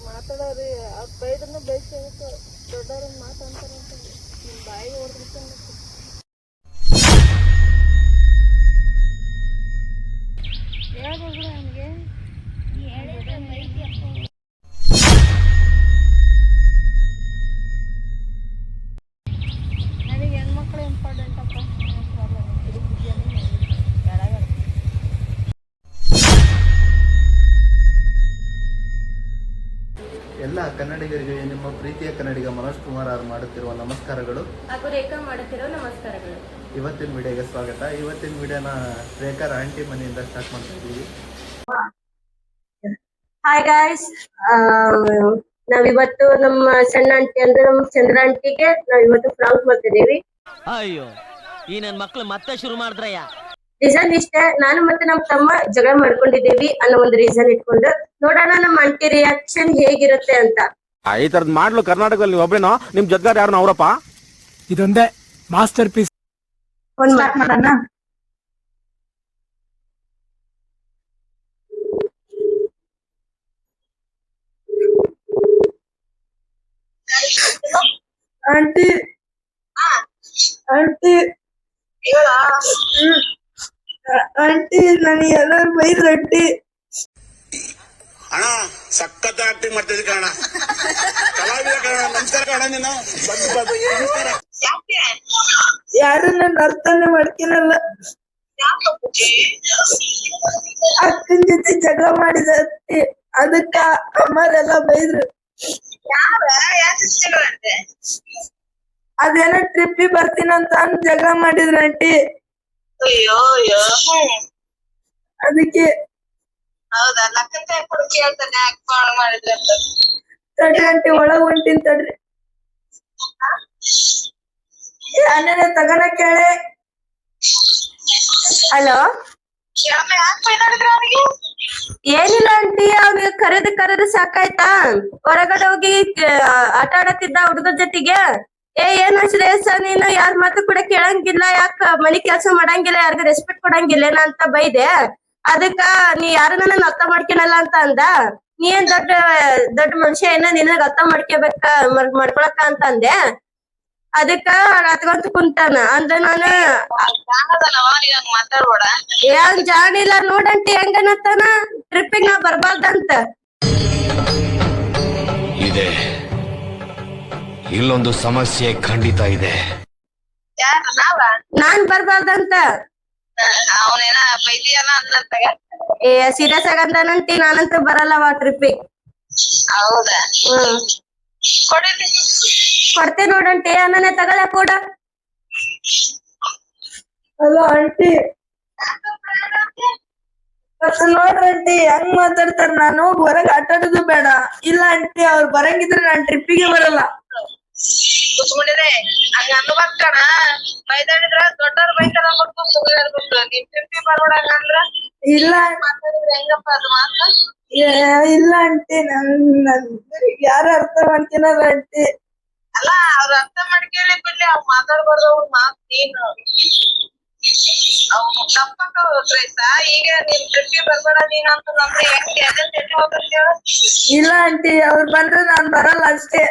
ಮಾತಾಡೋರಿ ಬೈದನ್ನ ಬೈಸ್ಬೇಕು ದೊಡ್ಡವ್ರನ್ನ ಮಾತಾಡ್ತಾರಂತ ನಿಮ್ಮ ಬಾಯಿಗೆ ಹೊಡೆದ್ಬಿಟ್ಟು ಹೇಳ್ಬೋದ್ರ ನಮಗೆ ನನಗೆ ಹೆಣ್ಮಕ್ಳು ಇಂಪಾರ್ಟೆಂಟ್ ಅಪ್ಪ. ಎಲ್ಲ ಕನ್ನಡಿಗರಿಗೆ ನಿಮ್ಮ ಪ್ರೀತಿಯ ಕನ್ನಡಿಗ ಮನೋಜ್ ಕುಮಾರ್ ಅವರು ಮಾಡುತ್ತಿರುವ ನಮಸ್ಕಾರಗಳು ಹಾಗೂ ರೇಖಾ ಮಾಡುತ್ತಿರುವ ನಮಸ್ಕಾರಗಳು. ಇವತ್ತಿನ ವಿಡಿಯೋಗೆ ಸ್ವಾಗತ. ಇವತ್ತಿನ ವಿಡಿಯೋನ ರೇಖಾರ ಆಂಟಿ ಮನೆಯಿಂದ ಸ್ಟಾರ್ಟ್ ಮಾಡ್ತಾ ಇದ್ದೀವಿ. ಹಾಯ್ ಗಾಯ್ಸ್, ನಾವಿವತ್ತು ನಮ್ಮ ಸಣ್ಣ ಆಂಟಿ ಅಂದ್ರೆ ನಮ್ಮ ಚಂದ್ರ ಆಂಟಿಗೆ ನಾವಿವತ್ತು ಫ್ರಾಂಕ್ ಮಾಡ್ತಿದ್ದೀವಿ. ಅಯ್ಯೋ, ಈ ನನ್ ಮಕ್ಳು ಮತ್ತೆ ಶುರು ಮಾಡಿದ್ರಯ್ಯ. ರೀಸನ್ ಇಷ್ಟೇ, ನಾನು ಮತ್ತೆ ನಮ್ಮ ತಮ್ಮ ಜಗಳ ಮಾಡ್ಕೊಂಡಿದ್ದೀವಿ ಅನ್ನೋ ಒಂದು ರೀಸನ್ ಇಟ್ಕೊಂಡು ನೋಡೋಣ ನಮ್ಮ ಆಂಟಿ ರಿಯಾಕ್ಷನ್ ಹೇಗಿರುತ್ತೆ ಅಂತ. ಈ ತರದ್ ಮಾಡ್ಲು ಕರ್ನಾಟಕದಲ್ಲಿ ಒಬ್ರೇನೋ, ನಿಮ್ ಜಗ್ಗಾರ್ ಯಾರು ಅವರಪ್ಪ? ಇದೊಂದೇ ಮಾಸ್ಟರ್ ಪೀಸ್. ಫೋನ್ ಸ್ಟಾರ್ಟ್ ಮಾಡೋಣ. ಆಂಟಿ ಆಂಟಿ ಆಂಟಿ ನನಗೆ ಎಲ್ಲರೂ ಬೈದ್ರು ಆಂಟಿ. ಅಣ್ಣ ಸಖತ್ ಆಕ್ಟಿಂಗ್ ಮಾಡ್ತಿದ್ದೆ ಕಣ, ಕಲಾವಿದ ಕಣ. ನಮಸ್ಕಾರ ಕಣ, ನೀನು ಯಾರು ನನ್ನ ಅರ್ಥನೇ ಮಾಡ್ಕೊಳಲ್ಲ. ಅಕ್ಕನ ಜೊತೆ ಜಗಳ ಮಾಡಿದ ಅದಕ್ಕ ಅಮ್ಮರೆಲ್ಲ ಬೈದ್ರು. ಅದೇನೋ ಟ್ರಿಪ್ಪಿಗೆ ಬರ್ತೀನಂತ ಅಂದ್ ಜಗಳ ಮಾಡಿದ್ರ ಆಂಟಿ. ಅದಕ್ಕೆ ಹೌದಾ ಲಕ್ಕಂತ ಕೊಡುಗೆ ಹೇಳ್ತಾನೆ ಮಾಡಿದ್ರೆ ತಡ್ರಿ ಆಂಟಿ, ಒಳಗ್ ಹೊಂಟಿನ್ ತಡ್ರಿ. ಅಣ್ಣನೇ ತಗನ ಕೇಳೆ. ಹಲೋ, ಏನಿಲ್ಲ ಆಂಟಿ, ಅವ್ನಿಗೆ ಕರೆದು ಸಾಕಾಯ್ತಾ. ಹೊರಗಡೆ ಹೋಗಿ ಆಟ ಆಡತ್ತಿದ್ದ ಹುಡುಗರ ಜೊತೆಗೆ. ಏನ್ ಶ್ರೇಯಸ್ ನೀನು ಯಾರ ಮಾತು ಕೂಡ ಕೇಳಂಗಿಲ್ಲ, ಯಾಕ ಮನಿ ಕೆಲ್ಸ ಮಾಡಂಗಿಲ್ಲ, ಯಾರಿಗ ರೆಸ್ಪೆಕ್ಟ್ ಕೊಡಂಗಿಲ್ಲ ಅಂತ ಬೈದೆ. ಅದಕ್ಕ ನೀ ಯಾರು ನನ್ನ ಅರ್ಥ ಮಾಡ್ಕೊಳಲ್ಲ ಅಂತ ಅಂದ. ನೀ ಏನ್ ದೊಡ್ಡ ಮನುಷ್ಯ ಏನ, ನಿನಗ್ ಅರ್ಥ ಮಾಡ್ಕೊಳಕ ಅಂತ ಅಂದೆ. ಅದಕ್ಕ ಹತ್ಕೊಂತ ಕುಂತಾನ ಅಂದ್ರೆ ನಾನು ಮಾತಾಡ್ಬೇಡ. ಯಾನ್ ಜಾಣಿಲ್ಲ ನೋಡಂಟಿ ಹೆಂಗನತ್ತಾನ. ಟ್ರಿಪ್ಪಿಗೆ ನಾ ಬರ್ಬಾರ್ದಂತ ಇದೆ. ಇಲ್ಲೊಂದು ಸಮಸ್ಯೆ ಖಂಡಿತ ಇದೆ. ನಾನ್ ಬರ್ಬಾರ್ದಂತ. ಅವನೇನ ಬೈದಿಯಲ್ಲ ಅಂತ ಸೀರಿಯಸ್ ಆಗಂತಾನಂಟಿ. ನಾನಂತೂ ಬರಲ್ಲವ ಟ್ರಿಪ್ಪಿಗೆ. ಹೌದಾ? ಕೊಡಿಲಿ, ಕೊಡ್ತೇ ನೋಡಂಟಿ. ಅನ್ನನೆ ತಗೊಳ ಕೂಡ. ಹಲೋ ಆಂಟಿ, ನೋಡ್ರಂಟಿ ಹೆಂಗ್ ಮಾತಾಡ್ತಾರ. ನಾನು ಹೊರಗ್ ಆಟ ಆಡೋದು ಬೇಡ. ಇಲ್ಲ ಆಂಟಿ, ಅವ್ರು ಬರಂಗಿದ್ರೆ ನಾನ್ ಟ್ರಿಪ್ಪಿಗೆ ಬರಲ್ಲ. ಕುತ್ಕೊಂಡಿದೆ ಹಂಗ ಅನ್ಬಾರ್ದ್ ಕಣ. ಬೈದಾಡಿದ್ರ ದೊಡ್ಡವ್ರ ಬೈತಾರ ಅನ್ಬೇಕು, ಸುಮ್ಮನೆ ಇರ್ಬೇಕು. ನೀವ್ ಟ್ರಿಪ್ಪಿ ಬರ್ಬೇಡ ಅಂದ್ರ ಇಲ್ಲ ಮಾತಾಡಿದ್ರೆ ಹೆಂಗಪ್ಪ ಅದು ಮಾತು? ಇಲ್ಲ ಆಂಟಿ, ಯಾರು ಅರ್ಥ ಮಾಡ್ಕೊಳಲ್ಲ ಆಂಟಿ. ಅಲ್ಲ ಅವ್ರ ಅರ್ಥ ಮಾಡ್ಕೇಳಿ ಬಿಡ್ಲಿ, ಅವ್ರು ಮಾತಾಡ್ಬಾರ್ದು. ಅವ್ರ ಮಾತ್ ನೀನು ಅವ್ನು ತಪ್ಪಕ್ಕ ಹೋದ್ರೈತಾ. ಈಗ ನೀನ್ ಟ್ರಿಪ್ಪಿಗೆ ಬರ್ಬೇಡ ನೀನ್ ಅಂತ ನಮ್ಗೆ ಹೆಂಗೆ ಅದನ್ನ ಜೊತೆ ಹೋಗ್ಬೇಕು ಹೇಳು. ಇಲ್ಲ ಆಂಟಿ, ಅವ್ರು ಬಂದ್ರೆ ನಾನ್ ಬರಲ್ಲ ಅಷ್ಟೇ.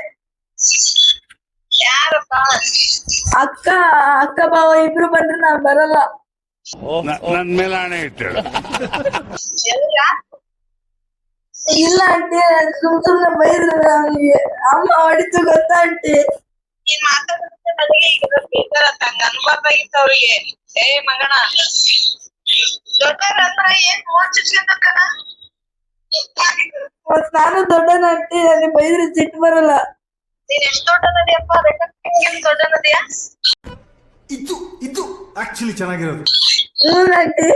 ಯಾರಪ್ಪ? ಅಕ್ಕ ಬಾವ ಇಬ್ರು ಬಂದ್ರೆ ನಾನ್ ಬರಲ್ಲ. ನನ್ ಮೇಲೆ ಹಣೆ ಇಟ್ಟಳು. ಇಲ್ಲ ಆಂಟಿ, ಸುಮ್ನೆ ಬೈದ್ರು. ಅಮ್ಮ ಹೊಡಿತು ಗೊತ್ತಾ ಆಂಟಿ. ನೀನ್ ಮಾತಾಡಿದ್ರೆ ನನಗೆ ಬೇಜಾರತ್ತ. ಹಂಗ ಅನ್ಬಾರ್ದಾಗಿತ್ತು ಅವ್ರಿಗೆ. ಏ ಮಗಣ, ದೊಡ್ಡವ್ರ ಹತ್ರ ಏನ್ ಓದ್ಸಿಸ್ಕೊಂಡಕ್ಕನ. ಮತ್ ನಾನು ದೊಡ್ಡನ ಆಂಟಿ, ನನಗೆ ಬೈದ್ರೆ ಸಿಟ್ಟು ಬರಲ್ಲ. ನೀನ್ ಎಷ್ಟ್ ದೊಡ್ಡನದಿಯಪ್ಪ? ದೊಡ್ಡನದಿಯ? ಇದು ಆಕ್ಚುಲಿ ಚೆನ್ನಾಗಿರೋದು. ಆಂಟಿ,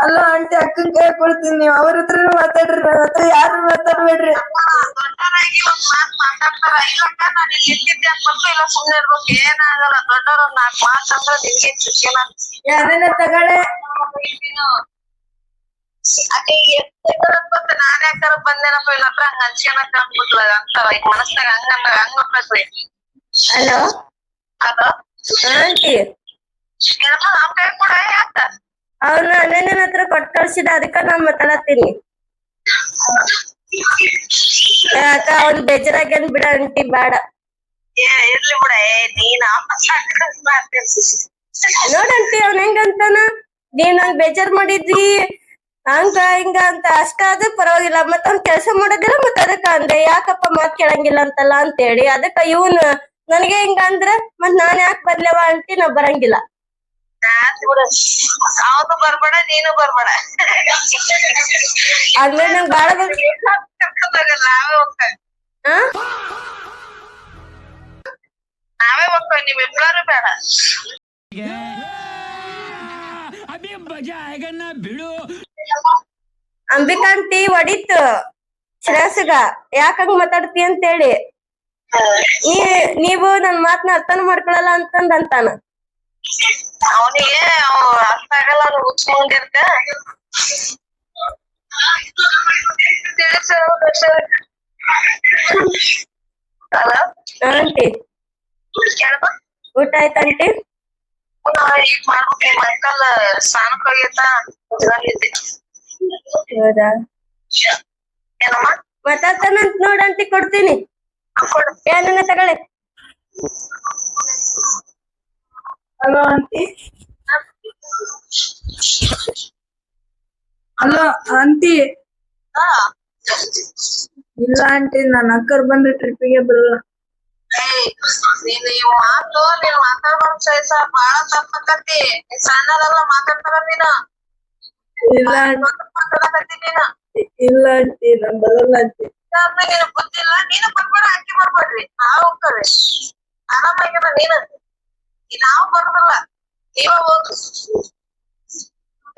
ಅಲ್ಲ ಆಂಟಿ, ಅಕ್ಕನ್ ಕೈ ಕೊಡ್ತೀನಿ. ನೀವು ಅವ್ರ ಹತ್ರ ಮಾತಾಡ್ರಿ, ನನ್ನ ಹತ್ರ ಯಾರು ಮಾತಾಡ್ಬೇಡ್ರಿ. ದೊಡ್ಡವರಾಗಿ ಒಂದ್ ಮಾತ್ ಮಾತಾಡ್ತಾರ. ಇಲ್ಲಕ್ಕ ನಾನು ಇಲ್ಲಿ ಇರ್ತಿದ್ದೆ ಅನ್ಬೇಕು, ಇಲ್ಲ ಸುಮ್ನೆ ಇರ್ಬೇಕು. ಏನಾಗಲ್ಲ. ದೊಡ್ಡವ್ರ ಒಂದ್ 4 ಮಾತ್ ಅಂದ್ರೆ ನಿಮ್ಗೆ ಶಿಕ್ಷಣ. ಯಾರನ್ನ ತಗೊಳ್ಳೆ. ಅದೇ ನಾನ್ ನಾನ್ ಯಾಕಾರ ಬಂದೇನಪ್ಪ ಇವ್ನ ಹತ್ರ ಹಂಗ ಹಂಚ್ಕೊಳಕ್ ಅಂದ್ಬಿಟ್ಲ ಅಂತಾರ ಈಗ ಮನಸ್ನಾಗ ಹಂಗ ಹೋಗ್ಬೇಕ್ರಿ. ಹಲೋ ಅದು ಆಂಟಿ, ಏನಪ್ಪ ನಾವ್ ಕೈ ಕೂಡ ಯಾಕ ಅವ್ನ ಅಣ್ಣನ ಹತ್ರ ಕೊಟ್ಟು ಕಳ್ಸಿದ, ಅದಕ್ಕ ನಾ ಮಾತಾಡತ್ತೀನಿ. ಯಾಕ ಅವ್ನ್ ಬೇಜಾರಾಗ್ಯಾನ್ ಬಿಡ ಆಂಟಿ, ಬೇಡ. ಇರ್ಲಿ ಬಿಡ. ನೀನ್ ನೋಡಂಟಿ ಅವ್ನ ಹೆಂಗಂತಾನ, ನೀವ್ ನಂಗ್ ಬೇಜಾರ್ ಮಾಡಿದ್ರಿ ಹಂಗ ಹಿಂಗ ಅಂತ ಅಷ್ಟ ಆದ್ರೂ ಪರವಾಗಿಲ್ಲ, ಮತ್ತ ಅವ್ನ್ ಕೆಲ್ಸ ಮಾಡೋದಿಲ್ಲ, ಮತ್ತ ಅದಕ್ಕ ಅಂದೆ ಯಾಕಪ್ಪ ಮಾತ್ ಕೇಳಂಗಿಲ್ಲ ಅಂತಲ್ಲ ಅಂತೇಳಿ, ಅದಕ್ಕ ಇವನ್ ನನಗೆ ಹಿಂಗ ಅಂದ್ರ ಮತ್ ನಾನ್ ಯಾಕೆ ಬರ್ಲೇವ ಆಂಟಿ, ನಾ ಬರಂಗಿಲ್ಲ. ಅವನು ಬರ್ಬೇಡ, ನೀನು ಬರ್ಬೇಡ. ಆದ್ಮೇಲೆ ನಂಗ್ ಬಾಳ ನಾವೇ ಹೋಗ್ತೇವೆ, ಆ ನಾವೇ ಹೋಗ್ತೇವೆ, ನೀವಿಬ್ರು ಬೇಡ. ಅಂಬಿಕಾಂತಿ ಹೊಡಿತು ಶ್ರೇಯಸ್ಗ, ಯಾಕಂಗ್ ಮಾತಾಡ್ತಿ ಅಂತೇಳಿ. ನೀವು ನನ್ ಮಾತ್ನ ಅರ್ಥನ ಮಾಡ್ಕೊಳಲ್ಲ ಅಂತಂದ್ ಅಂತಾನ. ಅವನಿಗೆ ಅರ್ಥ ಆಗಲ್ಲ, ಅವ್ನು ಹುಚ್ಕೊಂಡಿರ್ತ. ಆಂಟಿ ಊಟ ಆಯ್ತಂಟಿ? ಈಗ ಮಾಡ್ಬೇಕು, ಮಕ್ಕಳ ಸ್ನಾನಕ್ ಹೋಗೈತಾ, ಹೌದಾ? ಏನಮ್ಮ ಮಾತಾಡ್ತಾನಂತ ನೋಡಂಟಿ, ಕೊಡ್ತೀನಿ. ಏನನ್ನ ತಗೊಳ್ಳಿ. Hello aunty. Hello aunty. ಇಲ್ಲ ಆಂಟಿ, ನನ್ನ ಅಕ್ಕರ್ ಬಂದ್ರೆ ಟ್ರಿಪ್ಪಿಗೆ ಬರಲ್ಲ. ನೀನ್ ಈ ಮಾತು ನೀನ್ ಮಾತಾಡ್ಬಾರ್ದು ಸೈಸ, ಬಾಳ ತಪ್ಪಕತ್ತಿ. ನೀನ್ ಸಣ್ಣದೆಲ್ಲ ಮಾತಾಡ್ತಾರ ನೀನು. ಇಲ್ಲ ಮಾತಾಡಕತ್ತಿ ನೀನು. ಇಲ್ಲ ಆಂಟಿ, ನಾನ್ ಬರಲ್ಲ ಆಂಟಿ. ನೀನು ಗೊತ್ತಿಲ್ಲ, ನೀನು ಬರ್ಬೇಡ, ಅಕ್ಕಿ ಬರ್ಬೇಡ್ರಿ, ನಾವ್ ಹೋಗ್ತೇವೆ ಆರಾಮಾಗ್ಯದ. ನೀನು ನಾವು ಬರೋದಲ್ಲ, ನೀವ ಹೋಗು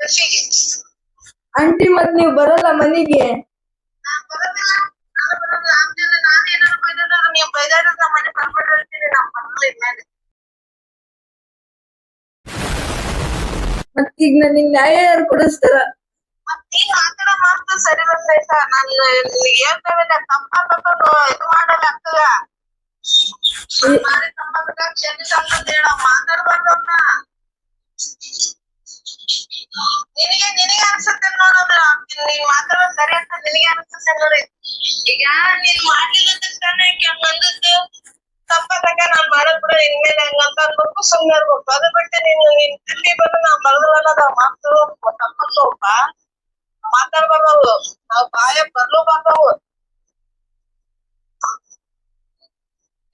ಖುಷಿಗೆ. ಆಂಟಿ ಮತ್ ನೀವ್ ಬರಲ್ಲ ಮನೆಗೆ? ನಾನ್ ಬರೋದಿಲ್ಲ, ನಾನು ಬರೋದಿಲ್ಲ. ಆಮೇಲೆ ನಾನ್ ಏನಾದ್ರು ಬೈದಾದ್ರು ನೀವು ಬೈದಾಡಿದ್ರೆ ನಮ್ಮ ಮನೆ ಬರ್ಬೇಡ್ರಿ ಅಂತೀನಿ, ನಾವ್ ಬರಲ್ಲ ಇನ್ಮೇಲೆ. ಮತ್ ಈಗ ನನಗ್ ನ್ಯಾಯ ಯಾರು ಕೊಡಿಸ್ತಾರ? ಮತ್ ನೀನ್ ಮಾತಾಡೋ ಮಾತು ಸರಿ ಬರ್ತಾಯ್ತ. ನಾನು ನಿನಗೆ ಹೇಳ್ತೇವೆ, ತಪ್ಪ ತಪ್ಪು ಇದು ಮಾಡಲ್ಲ ಅಕ್ಕಗ. ಮಾಡಿ ತಪ್ಪಾಗ ಕ್ಷಮಿಸಂತ ಹೇಳ, ಮಾತಾಡ್ಬಾರ್ದು ಅವ್ನ. ನಿನಗೆ ಅನ್ಸುತ್ತೆ ನೋಡೋದ್ರ, ನೀನ್ ಮಾತಾಡೋದು ಸರಿ ಅಂತ ನಿನಗೆ ಅನ್ಸುತ್ತೆ ನೋಡಿ. ಈಗ ನೀನ್ ಮಾಡ್ಲಿಲ್ಲ ತಾನೇ ಬಂದದ್ದು ತಪ್ಪಾದಾಗ ನಾನ್ ಮಾಡೋದ್ ಬಿಡ ಇನ್ಮೇಲೆ ಹಂಗಂತ ಅನ್ಬೇಕು, ಸುಮ್ನೆ ಇರ್ಬೇಕು. ಅದು ಬಿಟ್ಟು ನೀನ್ ತಿಂಡಿ ಬಂದು ನಾವ್ ಬರೋದಿಲ್ಲ ಮಾತು ತಪ್ಪತ್ತವಪ್ಪ, ಮಾತಾಡ್ಬಾರ್ದವು, ನಾವ್ ಬಾಯ ಬರ್ಲೂಬಾರ್ದವು.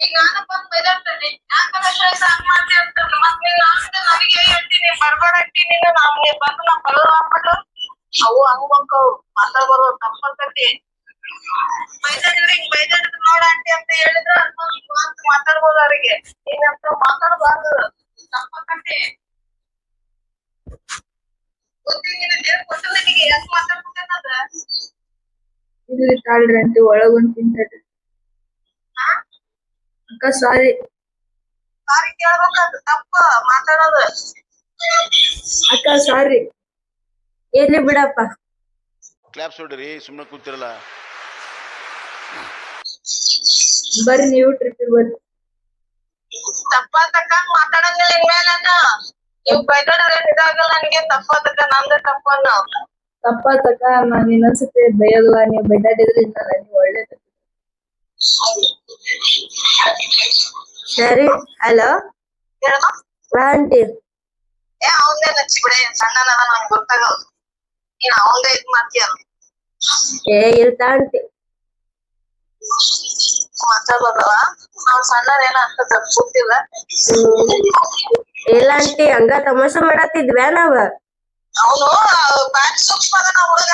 ಈಗ ನಾನು ಬಂದ್ ಬೈದಾಡ್ತೇನೆ, ಯಾಕಂದ್ರೆ ಹಂಗ್ ಮಾಡ್ತಿ ಅಂತ. ಮತ್ ನೀನ್ ನನಗೆ ಹೇಳ್ತೀನಿ ಬರ್ಬೇಡ ಅಂಟಿ, ನೀನು ನೀನ್ ಬಂದು ನಾವ್ ಬರೋದು ಆಗ್ಬಿಟ್ಟು ಅವು ಹಂಗ್ ಬಂಕವು ಮಾತಾಡ್ಬಾರು, ತಪ್ಪಂತತಿ. ಬೈದಾಡಿದ್ರೆ ಹಿಂಗ್ ಬೈದಾಡಿದ್ರೆ ನೋಡ ಅಂಟಿ ಅಂತ ಹೇಳಿದ್ರ ಮಾತಾಡ್ಬೋದು ಅವ್ರಿಗೆ. ನೀನಂತ ಮಾತಾಡ್ಬಾರ್ದು, ತಪ್ಪಂತತಿ. ಗೊತ್ತಿಲ್ಲ ಯಾಕೆ ಮಾತಾಡ್ಬೇಕನ್ನೋದ. ಇಲ್ಲಿ ತಾಳ್ರಿ ಆಂಟಿ, ಒಳಗೊಂದ್ ತಿಂತೈತೆ. ಅಕ್ಕ ಸಾರಿ. ಸಾರಿ ಕೇಳ್ಬೇಕಾದ, ತಪ್ಪ ಮಾತಾಡೋದು. ಅಕ್ಕ ಸಾರಿ. ಇರ್ಲಿ ಬಿಡಪ್ಪ. ಕ್ಲಾಪ್ಸ್ ಹೊಡ್ರಿ, ಸುಮ್ಮನೆ ಕೂತಿರಲ್ಲ. ಬರ್ರಿ ನೀವು ಟ್ರಿಪ್ಪಿಗೆ ಬರ್ರಿ. ತಪ್ಪ ತಕ್ಕಂಗ್ ಮಾತಾಡಂಗಿಲ್ಲ ಇನ್ಮೇಲೆ. ನೀವು ಬೈದಾಡ್ರೆ ಇದಾಗಲ್ಲ, ನನಗೆ ತಪ್ಪ ತಕ್ಕ ನಂದೇ ತಪ್ಪನ್ನು. ತಪ್ಪಾತಕ್ಕ, ನಾನ್ ಇನ್ನೊಂದ್ಸತಿ ಬೈಯಲ್ಲ. ನೀವು ಬೈದಾಡಿದ್ರೆ ಇನ್ನ ನನಗೆ ಒಳ್ಳೇದು. ಸರಿ. Hello aunty. ಅವಂದೇ ನಚ್ಚಿಬಿಡೆ, ಸಣ್ಣನ ನಂಗೆ ಗೊತ್ತಾಗಲ್ಲ. ನೀನ್ ಅವಂದೇ ಇದ್ ಮಾಡ್ತೀಯ. ಇರ್ತಾ ಆಂಟಿ. ಮಾತಾಡ್ಬೋದವ, ನಾವ್ ಸಣ್ಣರೇನ ಅಂತ ತಪ್ಪಿಲ್ಲ. ಇಲ್ಲ ಆಂಟಿ, ಹಂಗ ತಮಾಷೆ ಮಾಡತ್ತಿದ್ವ್ಯಾ ನಾವ. ಅವನು ಬಾರಿ ಸೂಕ್ಷ್ಮ ಅದನ ಹುಡುಗ.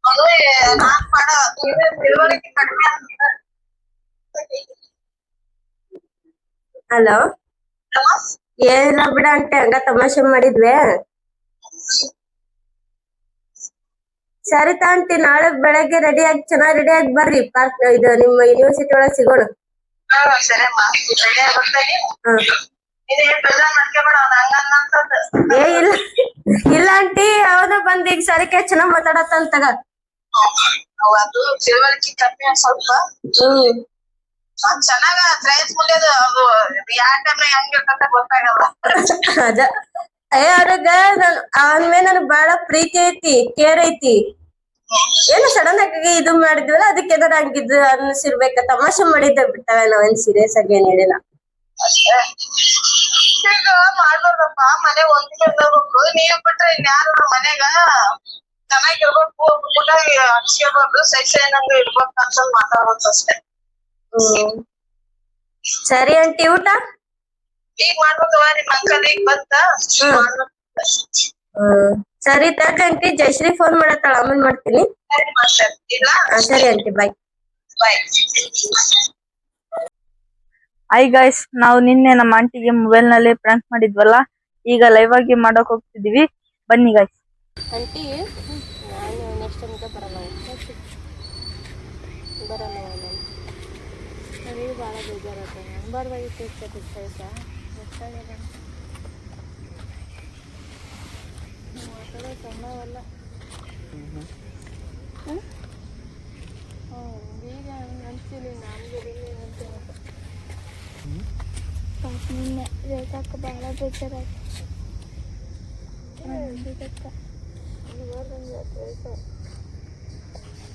ಅವನು ನಾನ್ ಮಾಡ ತಿಳುವಳಿಕೆ ಕಡಿಮೆ ಆಗ್ತದ. ಹಲೋ ಏನಿಲ್ಲ ಬಿಡ ಆಂಟಿ, ಹಂಗ ತಮಾಷೆ ಮಾಡಿದ್ವಿ. ಸರಿ ಆಂಟಿ, ನಾಳೆ ಬೆಳಗ್ಗೆ ಚೆನ್ನಾಗಿ ರೆಡಿ ಆಗಿ ಬರ್ರಿ. ಪಾರ್ಕ್ ಇದು ನಿಮ್ಮ ಯೂನಿವರ್ಸಿಟಿ ಒಳಗ್ ಸಿಗೋಣ. ಸರಿಯಮ್ಮ, ಬರ್ತೇನೆ. ನೀನ್ ಬೇಜಾರ್ ಮಾಡ್ಕೊಬೇಡ, ಅವ್ನ ಹಂಗ ಇಲ್ಲ ಇಲ್ಲ ಆಂಟಿ, ಅವನು ಬಂದ್ ಈಗ ಸರಿಕೆ ಚೆನ್ನಾಗ್ ಮಾತಾಡತ್ತಂತಗ. ಅದು ತಿಳುವಳಿಕೆ ಕಮ್ಮಿ ಸ್ವಲ್ಪ. ನಾನ್ ಚೆನ್ನಾಗ ತ್ರೈಸ್ ಮುಂದೆ ಅದು ಯಾವ ಟೈಮ್ ಹೆಂಗ್ ಇರ್ತಂತ ಗೊತ್ತಾಗಲ್ಲ. ಅದ ಅವ್ರಗ ಅವನ್ ಮೇಲೆ ನನಗ್ ಬಾಳ ಪ್ರೀತಿ ಐತಿ, ಕೇರ್ ಐತಿ. ಏನು ಸಡನ್ ಆಗಿ ಇದು ಮಾಡಿದ್ವಲ್ಲ ಅದಕ್ಕೆ ಏನಾರ ಹಂಗಿದ್ದು ಅನ್ಸಿರ್ಬೇಕ. ತಮಾಷೆ ಮಾಡಿದ್ದೆ ಬಿಟ್ಟವ, ನಾವೇನ್ ಸೀರಿಯಸ್ ಆಗಿ ಏನ್ ಹೇಳಿಲ್ಲ. ಈಗ ಮಾಡ್ಬಾರ್ದಪ್ಪ, ಮನೆ ಒಂದಿಗೆ ಇರ್ಬೇಕು. ನೀವ್ ಬಿಟ್ರೆ ಇನ್ಯಾರು ಮನೆಗ ಚೆನ್ನಾಗಿರ್ಬೇಕು, ಊಟಾಗಿ ಹಂಚ್ಕೋಬೇಕು, ಸೈಸೈನಂಗ ಇರ್ಬೇಕು ಅನ್ಸಲ್ ಮಾತಾಡ್ಬೇಕು ಅಷ್ಟೇ. ಸರಿ ಆಂಟಿ, ಊಟ ಈಗ ಮಾಡ್ಬೇಕವ, ನಿಮ್ ಅಂಕಲ್ ಈಗ ಬಂತ ಮಾಡ್ಬೇಕು. ಸರಿ ತಡ್ರಿ ಆಂಟಿ, ಜಯಶ್ರೀ ಫೋನ್ ಮಾಡತ್ತಾಳ, ಆಮೇಲೆ ಮಾಡ್ತೀನಿ. ಸರಿ ಮಾಸ್ಟರ್, ಇಲ್ಲ ಸರಿ ಆಂಟಿ, ಬಾಯ್. ಬಾಯ್. ಹಾಯ್ ಗಾಯ್ಸ್, ನಾವು ನಿನ್ನೆ ನಮ್ಮ ಆಂಟಿಗೆ ಮೊಬೈಲ್ ನಲ್ಲಿ ಪ್ರ್ಯಾಂಕ್ ಮಾಡಿದ್ವಲ್ಲ, ಈಗ ಲೈವ್ ಆಗಿ ಮಾಡಕ್ ಹೋಗ್ತಿದೀವಿ, ಬನ್ನಿ ಗಾಯ್ಸ್. ಆಂಟಿ ನಾನು ನೆಕ್ಸ್ಟ್ ಟೈಮ್ಗೆ ಬರಲ್ಲ ನನಗೆ ಭಾಳ ಬೇಜಾರಾಗ್ತದೆ. ಅನ್ಬಾರ್ದಾಗಿತ್ತು ಕೆಲಸ ಮಾತಾಡೋ ಸಣ್ಣವಲ್ಲ. ಈಗ ಅನ್ಸಿಲ್ಲ ನಮ್ಗೆ ನಿನ್ನೆ ರೇಖಾಕ್ಕ ಭಾಳ ಬೇಜಾರಾಯ್ತು.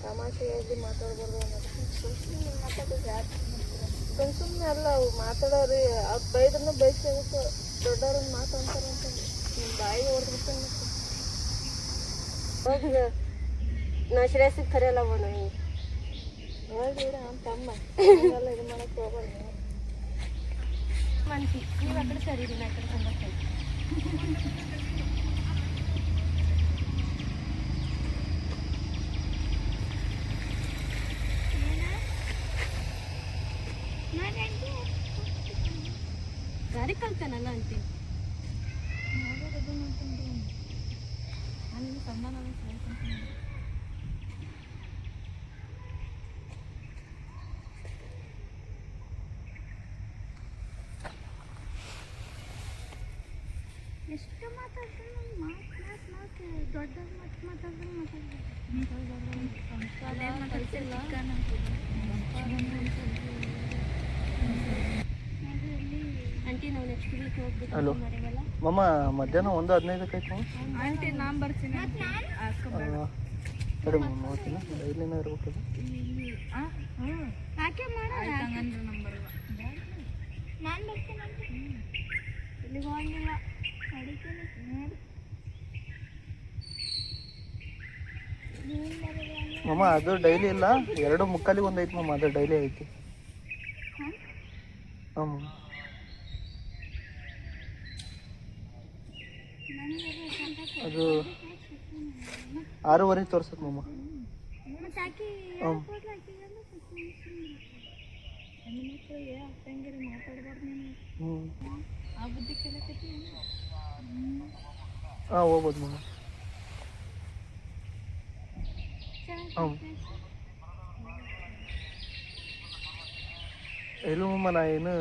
ತಮಾಷೆಯಾಗಿ ಮಾತಾಡ್ಬಾರ್ದು ಸುಮ್ಮನೆ ಅಲ್ಲ ಅವು ಮಾತಾಡೋರು. ಅವ್ರು ಬೈದ್ರೂ ಬೈಸ್ಬೇಕು, ದೊಡ್ಡವ್ರನ್ನ ಮಾತಾಡ್ತಾರೆ ಅಂತ ನಿಮ್ಮ ಬಾಯಿ ಹೊಡೆದ್ಬಿಟ್ಟು ಹೋಗ. ನಾ ಶ್ರೇಯಸ್ಸಿಗೆ ಕರೆಯಲ್ಲ ಅವನು ಹೋಗಿ ಅವ್ನ ತಮ್ಮ ಎಲ್ಲ ಇದು ಮಾಡಕ್ಕೆ ಹೋಗೋಣ. ಮನ್ಸಿ ನೀವು ಆ ಕಡೆ ಸರಿ ನಾ ಆ ಕಡೆ ಸಂಬರ್ತೀನಿ. ಗಾಡಿ ಕಳ್ತಾನಲ್ಲ ಅಂತಿ ಎಷ್ಟು ಮಾತಾಡ್ತಾನೆ ದೊಡ್ಡ ಮಾತಾಡ್ತಾನೆ ಆಂಟಿ ನಾವು ನೆಕ್ಸ್ಟ್ ವೀಕ್ ಹೋಗ್ಬೇಕು. ಹಲೋ ಮಮ್ಮ, ಮಧ್ಯಾಹ್ನ 1:15 ಆಯ್ತು. ಆಂಟಿ ನಾನ್ ಬರ್ತೀನಿ. ಸರಿ ಮಮ್ಮ, ಓಕೆನಾ? ಡೈಲಿನ ಇರ್ಬೇಕು. ಯಾಕೆ ನಾನು ಬರ್ತೀನಿ. ಇಲ್ಲಿಗೆ ಹೋಗಿಲ್ಲ ಮಮ್ಮ ಅದು ಡೈಲಿ ಇಲ್ಲ, 2:45 ಒಂದು ಐತಿ ಮಮ್ಮ, ಅದು ಡೈಲಿ ಐತಿ. ಹಾಂ ಅದು 6:30 ತೋರ್ಸತ್ ಮಮ್ಮ. ಹಾಂ ಹಾಂ ಹೋಗ್ಬೋದು ಮಮ್ಮ. ಹಾಂ ಇಲ್ಲ ಮಮ್ಮ, ನಾ ಏನು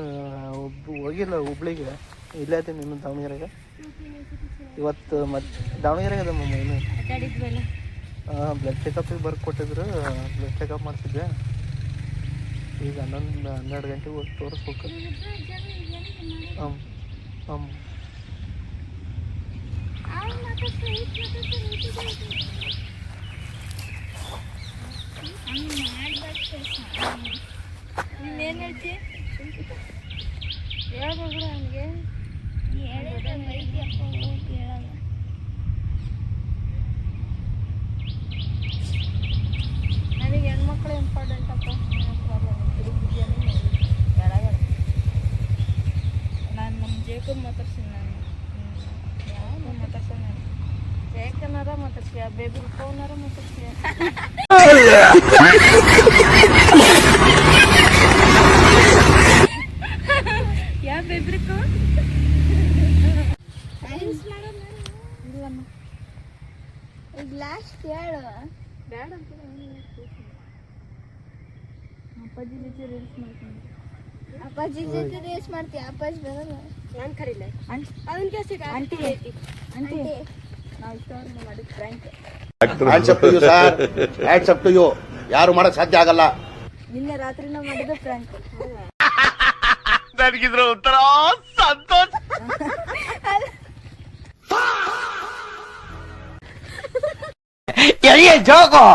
ಹೋಗಿಲ್ಲ ಹುಬ್ಳಿಗೆ, ಇಲ್ಲೇ ಆಯ್ತೀನಿ ಇನ್ನು ದಾವಣಗೆರೆಗೆ. ಇವತ್ತು ದಾವಣಗೆರೆಗೆ ಅದ ಮಮ್ಮ. ಏನು ಹಾಂ, ಬ್ಲಡ್ ಚೆಕಪ್ಪಿಗೆ ಬರ್ದು ಕೊಟ್ಟಿದ್ರು, ಬ್ಲಡ್ ಚೆಕಪ್ ಮಾಡ್ತಿದ್ದೆ. ಈಗ 11-12 ಗಂಟೆಗೆ ಹೋಗಿ ತೋರಿಸ್ಬೇಕು. ಹಾಂ ಹಾಂ ನೀನೇನು ಹೇಳ್ತಿ? ಹೇಳ್ಬೋದ್ರ ಅವನಿಗೆ ನನಗೆ ಹೆಣ್ಮಕ್ಳು ಇಂಪಾರ್ಟೆಂಟ್ ಅಪ್ಪ. ನಾನು ನಮ್ಮ ಜೇಕನ್ ಮಾತಾಡ್ತೀನಿ. ನಾನು ಯಾವ ಮಾತಾಡ್ತಾನೆ ಜಯಕ್ಕನಾರ ಮಾತಾಡ್ತೀಯ, ಬೇಬಿ ಫೋನಾರ ಮಾತಾಡ್ತೀಯ. ಯಾವ ಬೇಬ್ರಿಕು ಈಗ ಲಾಸ್ಟ್ ಕೇಳು. ಬೇಡ ಅಂತ ಅಪ್ಪಾಜಿ ಜೊತೆ ರೀಲ್ಸ್ ಮಾಡ್ತೀನಿ. ಅಪ್ಪಾಜಿ ಜೊತೆ ರೇಸ್ ಮಾಡ್ತೀಯ? ಅಪ್ಪಾಜಿ ಬರಲ್ಲ. ನಾನು ಕರೀಲ ಆಂಟಿ ಅವನಿಗೆ ಆಂಟಿ ಆಂಟಿ ನಾವು ಇಷ್ಟವರೆಗೂ ಮಾಡಿದ prank. Hands up to you ಯಾರು ಮಾಡಕ್ ಸಾಧ್ಯ ಆಗಲ್ಲ. ನಿನ್ನೆ ರಾತ್ರಿ ನಾವು ಮಾಡಿದ ಪ್ರ್ಯಾಂಕ್. ನನಗಿದ್ರ ಉತ್ತರ ಸಂತೋಷ. ಜೋಗೋ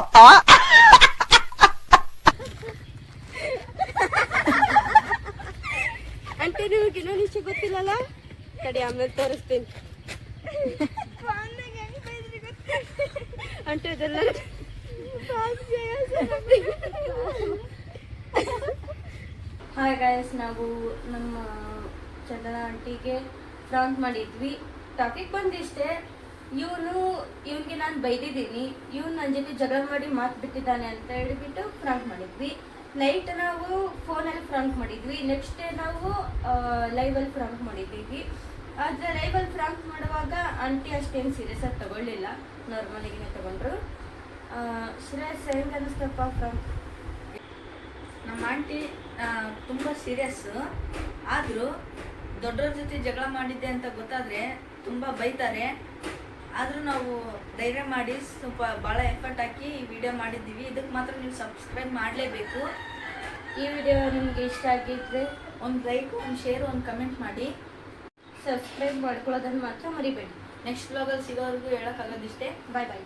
ಅಂಟೆ ನಿಮಗೆ ಇನ್ನೊಂದು ವಿಷಯ ಗೊತ್ತಿಲ್ಲಲ್ಲ, ಕಡೆ ಆಮೇಲೆ ತೋರಿಸ್ತೀನಿ. ಅಂಟೆ ಇದೆಲ್ಲ ಹಾಯ್ ಗಾಯ್ಸ್, ನಾವು ನಮ್ಮ ಚಂದನ ಆಂಟಿಗೆ ಫ್ರಾಂಕ್ ಮಾಡಿದ್ವಿ. ಟಾಪಿಕ್ ಬಂದಿಷ್ಟೇ, ಇವನಿಗೆ ನಾನು ಬೈದಿದ್ದೀನಿ, ಇವನು ನನ್ನ ಜೊತೆ ಜಗಳ ಮಾಡಿ ಮಾತು ಬಿಟ್ಟಿದ್ದಾನೆ ಅಂತ ಹೇಳಿಬಿಟ್ಟು ಫ್ರಾಂಕ್ ಮಾಡಿದ್ವಿ. ನೈಟ್ ನಾವು ಫೋನಲ್ಲಿ ಫ್ರಾಂಕ್ ಮಾಡಿದ್ವಿ, ನೆಕ್ಸ್ಟ್ ಡೇ ನಾವು ಲೈವಲ್ಲಿ ಫ್ರಾಂಕ್ ಮಾಡಿದ್ದೀವಿ. ಆದರೆ ಲೈವಲ್ಲಿ ಫ್ರಾಂಕ್ ಮಾಡುವಾಗ ಆಂಟಿ ಅಷ್ಟೇನು ಸೀರಿಯಸ್ ಆಗಿ ತಗೊಳ್ಳಿಲ್ಲ, ನಾರ್ಮಲಿಗೆ ತಗೊಂಡ್ರು. ಶ್ರೇಯಸ್ ಹೆಂಗೆ ಅನ್ನಿಸ್ತಪ್ಪ ಫ್ರಾಂಕ್? ನಮ್ಮ ಆಂಟಿ ತುಂಬ ಸೀರಿಯಸ್ಸು, ಆದರೂ ದೊಡ್ಡವ್ರ ಜೊತೆ ಜಗಳ ಮಾಡಿದ್ದೆ ಅಂತ ಗೊತ್ತಾದರೆ ತುಂಬ ಬೈತಾರೆ. ಆದರೂ ನಾವು ಧೈರ್ಯ ಮಾಡಿ ಸ್ವಲ್ಪ ಭಾಳ ಎಫರ್ಟ್ ಹಾಕಿ ಈ ವಿಡಿಯೋ ಮಾಡಿದ್ದೀವಿ. ಇದಕ್ಕೆ ಮಾತ್ರ ನೀವು ಸಬ್ಸ್ಕ್ರೈಬ್ ಮಾಡಲೇಬೇಕು. ಈ ವಿಡಿಯೋ ನಿಮಗೆ ಇಷ್ಟ ಆಗಿದ್ರೆ ಒಂದು ಲೈಕ್, ಒಂದು ಶೇರ್, ಒಂದು ಕಮೆಂಟ್ ಮಾಡಿ. ಸಬ್ಸ್ಕ್ರೈಬ್ ಮಾಡ್ಕೊಳ್ಳೋದನ್ನು ಮಾತ್ರ ಮರಿಬೇಡಿ. ನೆಕ್ಸ್ಟ್ ವ್ಲಾಗಲ್ಲಿ ಸಿಗೋವರೆಗೂ ಹೇಳೋಕ್ಕಾಗೋದಿಷ್ಟೇ. ಬಾಯ್ ಬಾಯ್.